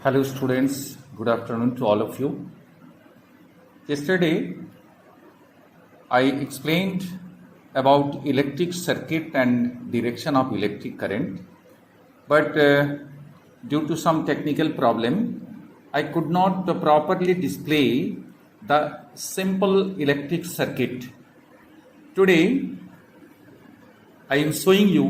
Hello students, good afternoon to all of you. Yesterday I explained about electric circuit and direction of electric current, but due to some technical problem I could not properly display the simple electric circuit. Today I am showing you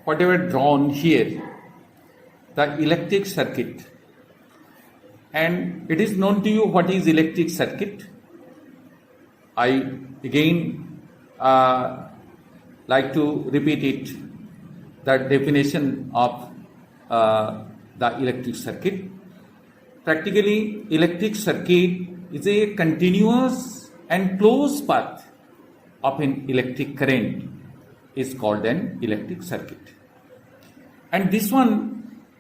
whatever drawn here, the electric circuit, and it is known to you what is electric circuit. I again like to repeat it, the definition of the electric circuit. Practically, electric circuit is a continuous and closed path of an electric current is called an electric circuit. And this one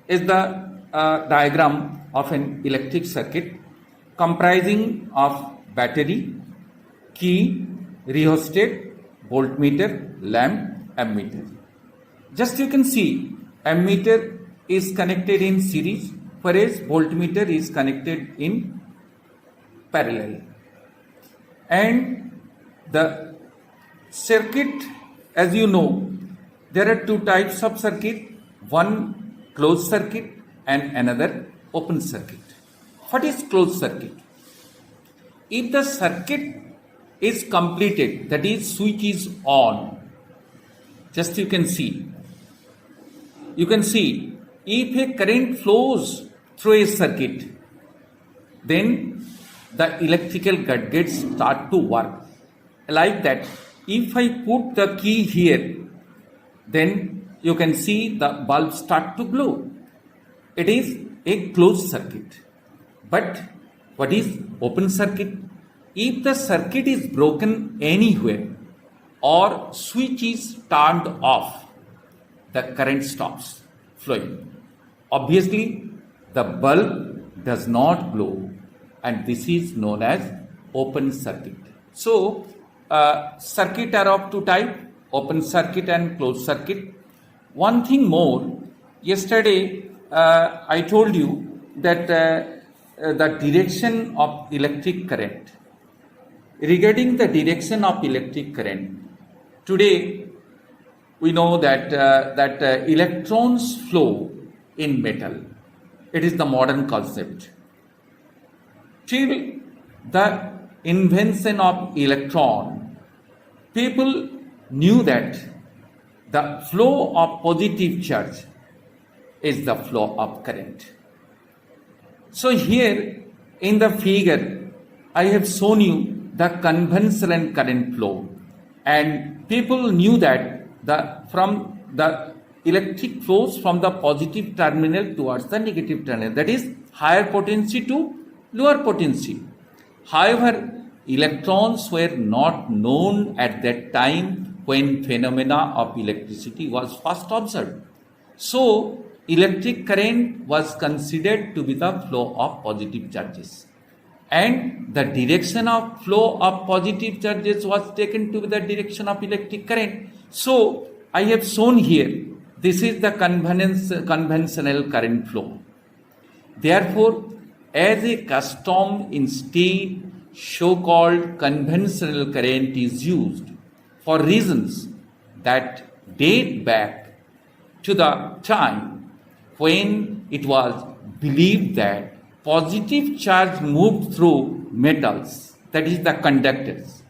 is the diagram of an electric circuit comprising of battery, key, rheostat, voltmeter, lamp, ammeter. Just you can see, ammeter is connected in series, whereas voltmeter is connected in parallel. And the circuit, as you know, there are two types of circuit, one closed circuit and another open circuit. What is closed circuit? If the circuit is completed, that is switch is on, just you can see if a current flows through a circuit, then the electrical gadgets start to work. Like that, if I put the key here, then you can see the bulb start to glow. It is a closed circuit. But what is open circuit? If the circuit is broken anywhere or switch is turned off, the current stops flowing. Obviously, the bulb does not glow, and this is known as open circuit. So, circuit are of two types, open circuit and closed circuit. One thing more, yesterday I told you that the direction of electric current. Regarding the direction of electric current, today we know that electrons flow in metal. It is the modern concept. Till the invention of electron, people knew that the flow of positive charge is the flow of current. So here in the figure, I have shown you the conventional current flow, and people knew that from the electric flows from the positive terminal towards the negative terminal, that is higher potency to lower potency. However, electrons were not known at that time when phenomena of electricity was first observed. So, electric current was considered to be the flow of positive charges. And the direction of flow of positive charges was taken to be the direction of electric current. So, I have shown here, this is the conventional current flow. Therefore, as a custom, instead, so-called conventional current is used for reasons that date back to the time when it was believed that positive charge moved through metals, that is the conductors,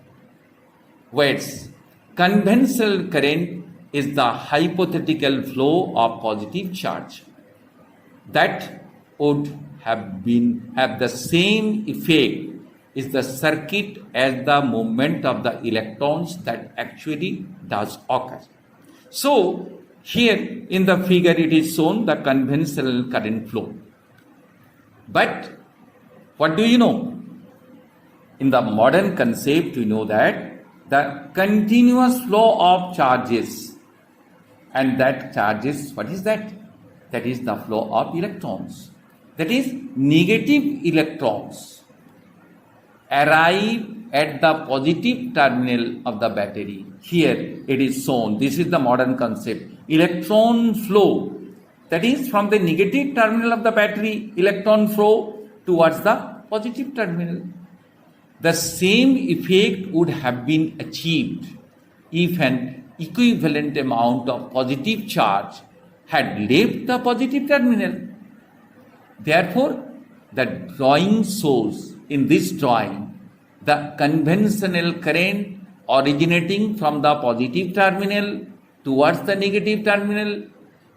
whereas conventional current is the hypothetical flow of positive charge that would have the same effect is the circuit as the movement of the electrons that actually does occur. So, here in the figure it is shown the conventional current flow. But what do you know? In the modern concept, we know that the continuous flow of charges, and that charges, what is that? That is the flow of electrons. That is, negative electrons arrive at the positive terminal of the battery. Here it is shown, this is the modern concept. Electron flow that is from the negative terminal of the battery, electron flow towards the positive terminal. The same effect would have been achieved if an equivalent amount of positive charge had left the positive terminal. Therefore, the drawing shows in this drawing the conventional current originating from the positive terminal towards the negative terminal,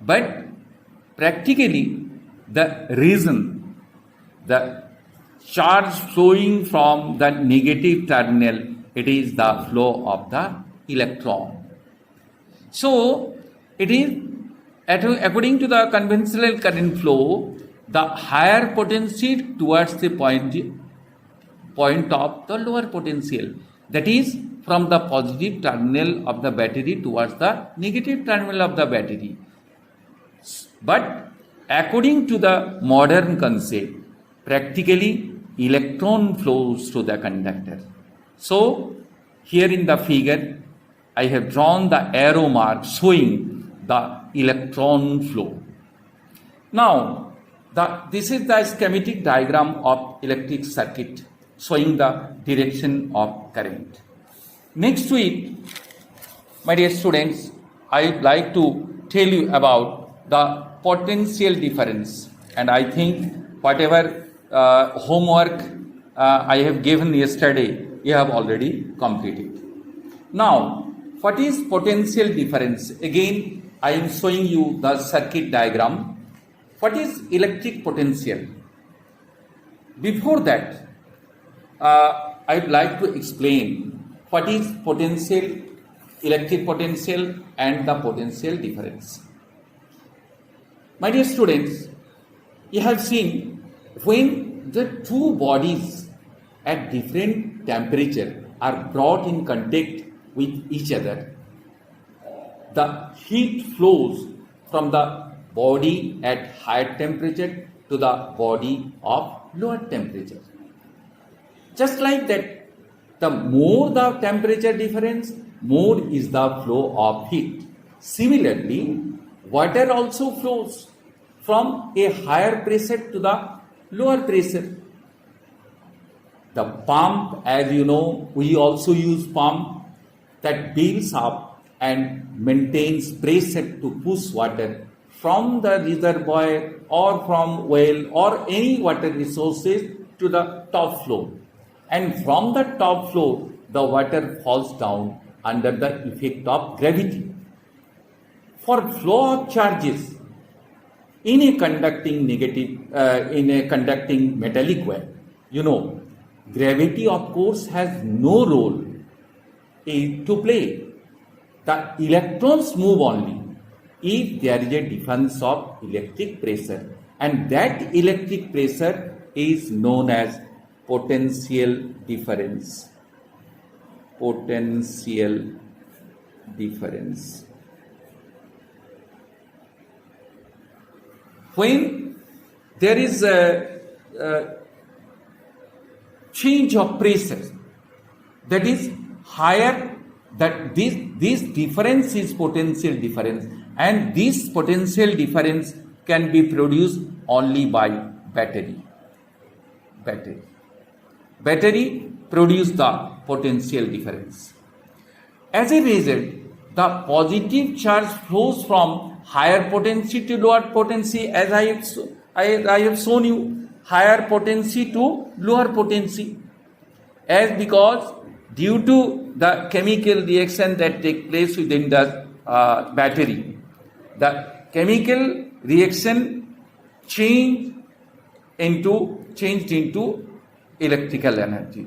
but practically the reason the charge flowing from the negative terminal, it is the flow of the electron. So it is according to the conventional current flow, the higher potential towards the point of the lower potential, that is from the positive terminal of the battery towards the negative terminal of the battery. But according to the modern concept, practically electron flows to the conductor. So here in the figure I have drawn the arrow mark showing the electron flow. Now this is the schematic diagram of electric circuit showing the direction of current. Next to it, my dear students, I would like to tell you about the potential difference, and I think whatever homework I have given yesterday, you have already completed. Now, what is potential difference? Again, I am showing you the circuit diagram. What is electric potential? Before that, I would like to explain what is potential, electric potential, and the potential difference. My dear students, you have seen when the two bodies at different temperature are brought in contact with each other, the heat flows from the body at higher temperature to the body of lower temperature. Just like that, the more the temperature difference, more is the flow of heat. Similarly, water also flows from a higher pressure to the lower pressure. The pump, as you know, we also use pump that builds up and maintains pressure to push water from the reservoir or from well or any water resources to the top floor. And from the top floor, the water falls down under the effect of gravity. For flow of charges in a conducting metallic wire, you know, gravity of course has no role to play. The electrons move only if there is a difference of electric pressure, and that electric pressure is known as potential difference. Potential difference. When there is a change of pressure that is higher, that this difference is potential difference, and this potential difference can be produced only by battery. Battery produce the potential difference. As a result, the positive charge flows from higher potency to lower potency, as I have shown you, higher potency to lower potency, as because due to the chemical reaction that take place within the battery, the chemical reaction changed into electrical energy.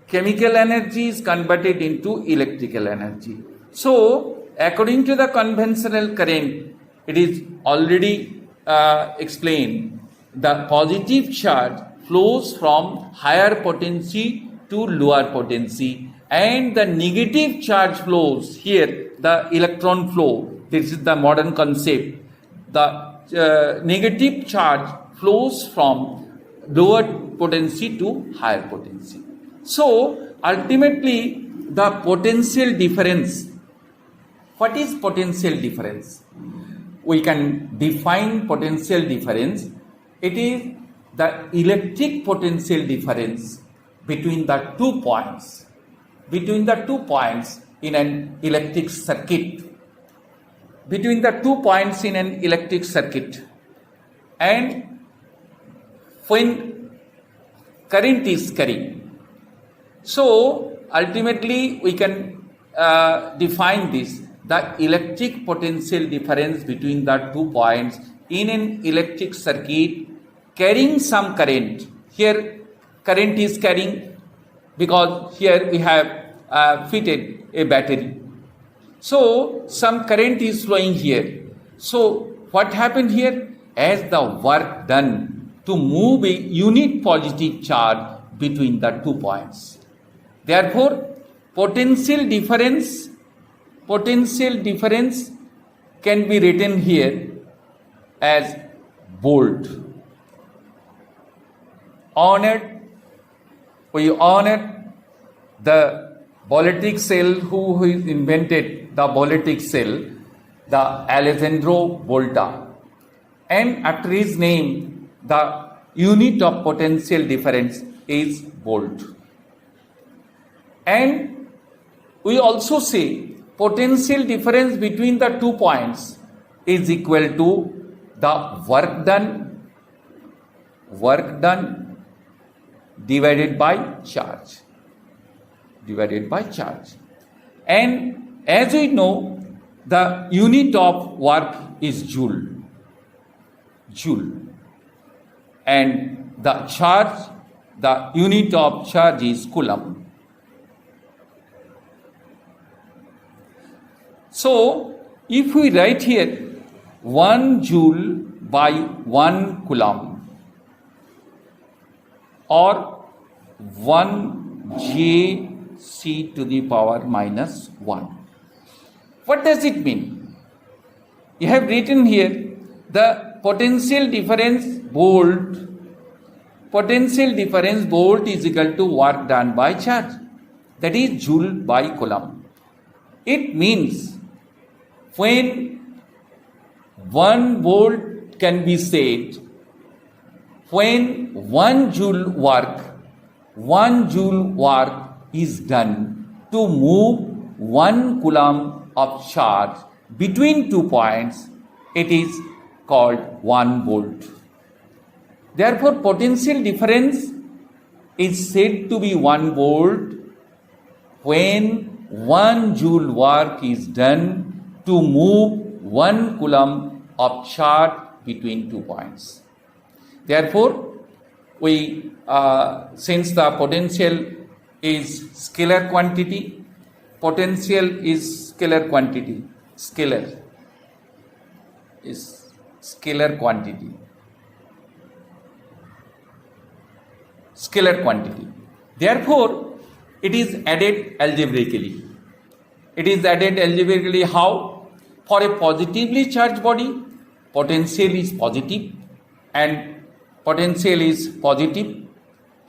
Chemical energy is converted into electrical energy. So, according to the conventional current, it is already explained, the positive charge flows from higher potency to lower potency, and the negative charge flows here, the electron flow. This is the modern concept. The negative charge flows from lower potency to higher potency. So, ultimately, the potential difference. What is potential difference? we can define potential difference. It is the electric potential difference between the 2 points, in an electric circuit, between the 2 points in an electric circuit, and when current is carrying. So ultimately we can define this, the electric potential difference between the 2 points in an electric circuit carrying some current. Here current is carrying because here we have fitted a battery. So some current is flowing here. So what happened here? As the work done to move a unit positive charge between the 2 points. Therefore, potential difference can be written here as volt. We honored the Boltzmann cell who invented the Boltzmann cell, the Alessandro Volta, and after his name the unit of potential difference is volt. And we also say potential difference between the 2 points is equal to the work done divided by charge. And as we know, the unit of work is joule, and the unit of charge is coulomb. So if we write here 1 joule by 1 coulomb, or 1 Jc to the power minus 1. What does it mean? You have written here the potential difference volt is equal to work done by charge, that is joule by coulomb. It means when 1 volt can be said when 1 joule work is done to move 1 coulomb of charge between 2 points, it is called 1 volt. Therefore, potential difference is said to be 1 volt when 1 joule work is done to move 1 coulomb of charge between 2 points. Therefore, we since the potential is scalar quantity, scalar quantity. Therefore, it is added algebraically. How? For a positively charged body, potential is positive and potential is positive.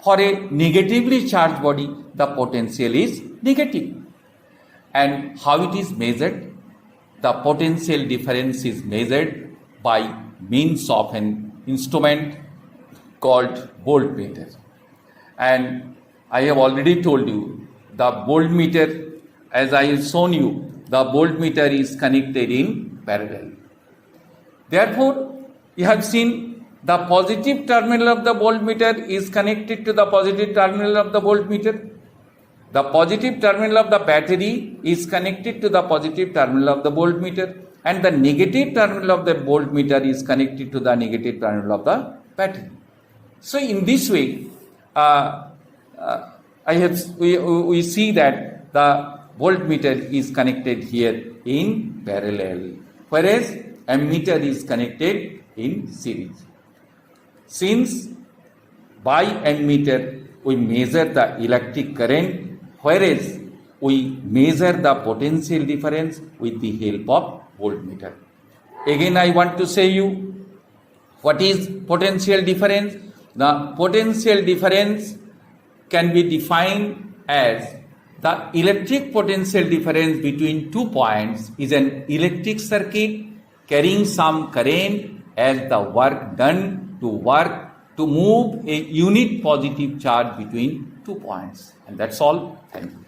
For a negatively charged body, the potential is negative. And how it is measured? The potential difference is measured by means of an instrument called voltmeter. And I have already told you the voltmeter, as I have shown you, the voltmeter is connected in parallel. Therefore, you have seen the positive terminal of the voltmeter is connected to the positive terminal of the voltmeter. The positive terminal of the battery is connected to the positive terminal of the voltmeter, and the negative terminal of the voltmeter is connected to the negative terminal of the battery. So in this way, we see that the voltmeter is connected here in parallel, whereas ammeter is connected in series. Since by ammeter we measure the electric current, whereas we measure the potential difference with the help of voltmeter. Again, I want to say you, what is potential difference? The potential difference can be defined as the electric potential difference between 2 points is an electric circuit carrying some current as the work done to move a unit positive charge between 2 points. And that's all. Thank you.